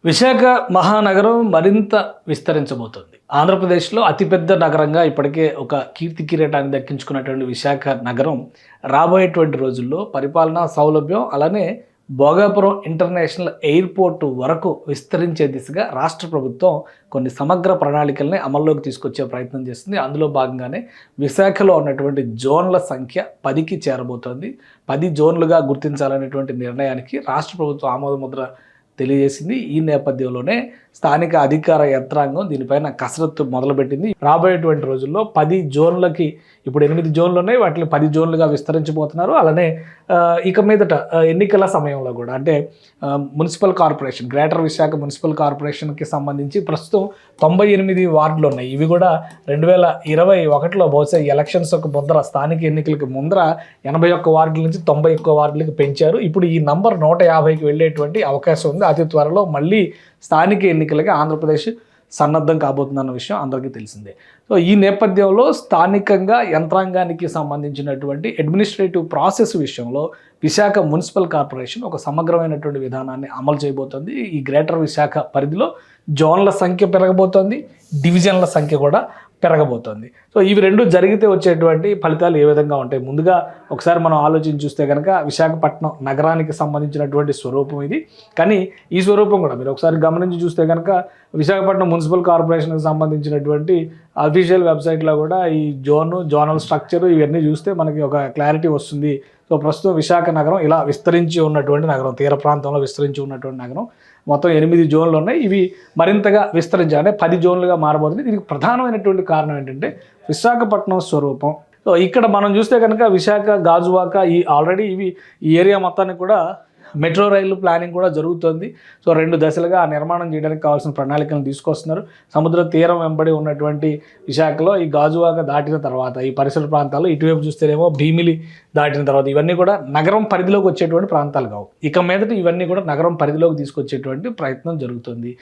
విశాఖ మహానగరం మరింత విస్తరించబోతోంది. ఆంధ్రప్రదేశ్‌లో అతిపెద్ద నగరంగా ఇప్పటికే ఒక కీర్తి కిరీటాన్ని దక్కించుకున్నటువంటి విశాఖ నగరం రాబోయేటువంటి రోజుల్లో పరిపాలనా సౌలభ్యం, అలానే భోగాపురం ఇంటర్నేషనల్ ఎయిర్‌పోర్ట్ వరకు విస్తరించే దిశగా రాష్ట్ర ప్రభుత్వం కొన్ని సమగ్ర ప్రణాళికల్ని అమల్లోకి తీసుకొచ్చే ప్రయత్నం చేస్తుంది. అందులో భాగంగానే విశాఖలో ఉన్నటువంటి జోన్ల సంఖ్య 10కి చేరబోతోంది. 10 జోన్లుగా గుర్తించాలనేటువంటి నిర్ణయానికి రాష్ట్ర ప్రభుత్వం ఆమోదముద్ర తెలియజేసింది. ఈ నేపథ్యంలోనే స్థానిక అధికార యంత్రాంగం దీనిపైన కసరత్తు మొదలుపెట్టింది. రాబోయేటువంటి రోజుల్లో 10 జోన్లకి, ఇప్పుడు 8 జోన్లు ఉన్నాయి, వాటిని 10 జోన్లుగా విస్తరించబోతున్నారు. అలానే ఇక మీదట ఎన్నికల సమయంలో కూడా, అంటే municipal corporation, greater Visakha municipal కార్పొరేషన్కి సంబంధించి ప్రస్తుతం 98 వార్డులు ఉన్నాయి. ఇవి కూడా 2021లో బహుశా ఎలక్షన్స్కి ముందర, స్థానిక ఎన్నికలకి ముందర 81 వార్డుల నుంచి 91 వార్డులకి పెంచారు. ఇప్పుడు ఈ నంబర్ 150కి వెళ్ళేటువంటి అవకాశం ఉంది. అతి త్వరలో మళ్ళీ స్థానిక ఎన్నికలకి ఆంధ్రప్రదేశ్ సన్నద్ధం కాబోతుందన్న విషయం అందరికీ తెలిసిందే. సో ఈ నేపథ్యంలో స్థానికంగా యంత్రాంగానికి సంబంధించినటువంటి అడ్మినిస్ట్రేటివ్ ప్రాసెస్ విషయంలో విశాఖ మున్సిపల్ కార్పొరేషన్ ఒక సమగ్రమైనటువంటి విధానాన్ని అమలు చేయబోతోంది. ఈ గ్రేటర్ విశాఖ పరిధిలో జోన్ల సంఖ్య పెరగబోతోంది, డివిజన్ల సంఖ్య కూడా పెరగబోతోంది. సో ఇవి రెండు జరిగితే వచ్చేటువంటి ఫలితాలు ఏ విధంగా ఉంటాయి? ముందుగా ఒకసారి మనం ఆలోచించి చూస్తే కనుక విశాఖపట్నం నగరానికి సంబంధించినటువంటి స్వరూపం ఇది. కానీ ఈ స్వరూపం కూడా మీరు ఒకసారి గమనించి చూస్తే కనుక విశాఖపట్నం మున్సిపల్ కార్పొరేషన్కి సంబంధించినటువంటి అఫీషియల్ వెబ్సైట్లో కూడా ఈ జోనల్ స్ట్రక్చర్ ఇవన్నీ చూస్తే మనకి ఒక క్లారిటీ వస్తుంది. సో ప్రస్తుతం విశాఖ నగరం ఇలా విస్తరించి ఉన్నటువంటి నగరం, తీర ప్రాంతంలో విస్తరించి ఉన్నటువంటి నగరం. మొత్తం 8 జోన్లు ఉన్నాయి. ఇవి మరింతగా విస్తరించాలంటే 10 జోన్లుగా మారబోతుంది. దీనికి ప్రధానమైనటువంటి కారణం ఏంటంటే విశాఖపట్నం స్వరూపం. సో ఇక్కడ మనం చూస్తే కనుక విశాఖ, గాజువాక ఆల్రెడీ ఈ ఏరియా మొత్తానికి కూడా మెట్రో రైలు ప్లానింగ్ కూడా జరుగుతుంది. సో 2 దశలుగా ఆ నిర్మాణం చేయడానికి కావాల్సిన ప్రణాళికలను తీసుకొస్తున్నారు. సముద్ర తీరం వెంబడి ఉన్నటువంటి విశాఖలో ఈ గాజువాక దాటిన తర్వాత ఈ పరిసర ప్రాంతాల్లో, ఇటువైపు చూస్తేనేమో భీమిలి దాటిన తర్వాత, ఇవన్నీ కూడా నగరం పరిధిలోకి వచ్చేటువంటి ప్రాంతాలు కావు. ఇక మీదట ఇవన్నీ కూడా నగరం పరిధిలోకి తీసుకొచ్చేటువంటి ప్రయత్నం జరుగుతుంది.